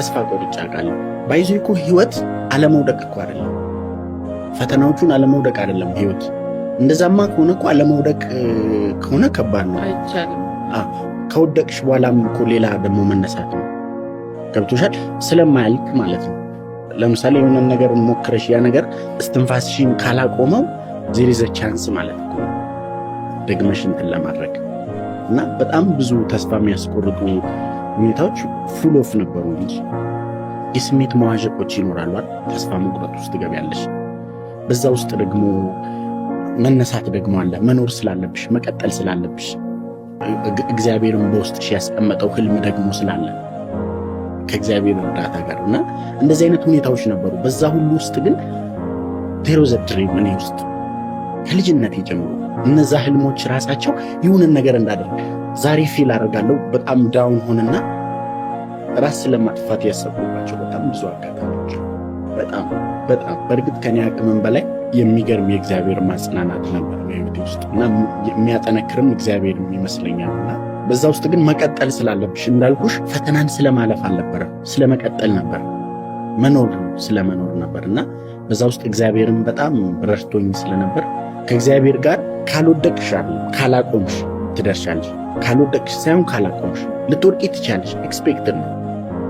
ተስፋ ቆርጬ አውቃለሁ። ባይዞ እኮ ህይወት አለመውደቅ እኮ አይደለም፣ ፈተናዎቹን አለመውደቅ አይደለም ህይወት። እንደዛማ ከሆነ እኮ አለመውደቅ ከሆነ ከባድ ነው፣ አይቻልም። ከወደቅሽ በኋላም እኮ ሌላ ደግሞ መነሳት ነው። ገብቶሻል? ስለማያልቅ ማለት ነው። ለምሳሌ የሆነ ነገር ሞክረሽ ያ ነገር እስትንፋስሽን ካላቆመው ዜር ኢዝ አ ቻንስ ማለት ነው ደግመሽ እንትን ለማድረግ እና በጣም ብዙ ተስፋ የሚያስቆርጡ ሁኔታዎች ፉል ኦፍ ነበሩ እንጂ የስሜት መዋዠቆች ይኖራሉ። ተስፋ መቁረጥ ውስጥ ትገቢያለሽ። በዛ ውስጥ ደግሞ መነሳት ደግሞ አለ። መኖር ስላለብሽ፣ መቀጠል ስላለብሽ፣ እግዚአብሔርን በውስጥሽ ያስቀመጠው ህልም ደግሞ ስላለ ከእግዚአብሔር እርዳታ ጋር እና እንደዚህ አይነት ሁኔታዎች ነበሩ። በዛ ሁሉ ውስጥ ግን ዜሮ ዘ ድሪም እኔ ውስጥ ከልጅነቴ ጀምሮ እነዛ ህልሞች ራሳቸው የሆነን ነገር እንዳደርግ ዛሬ ፊል አደርጋለሁ። በጣም ዳውን ሆነና ራስ ስለማጥፋት ያሰብኩባቸው በጣም ብዙ አጋጣሚዎች፣ በጣም በእርግጥ ከኔ አቅምም በላይ የሚገርም የእግዚአብሔር ማጽናናት ነበር በህይወቴ ውስጥ እና የሚያጠነክርም እግዚአብሔር ይመስለኛል። እና በዛ ውስጥ ግን መቀጠል ስላለብሽ እንዳልኩሽ ፈተናን ስለማለፍ አልነበረም፣ ስለመቀጠል ነበር፣ መኖር ስለመኖር ነበር። እና በዛ ውስጥ እግዚአብሔርን በጣም ረድቶኝ ስለነበር ከእግዚአብሔር ጋር ካልወደቅሽ ካላቆምሽ ትደርሻለሽ። ካልወደቅሽ ሳይሆን ካላቆምሽ ልትወድቂ ትችያለሽ። ኤክስፔክትድ ነው።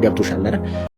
ገብቶሻል አይደል?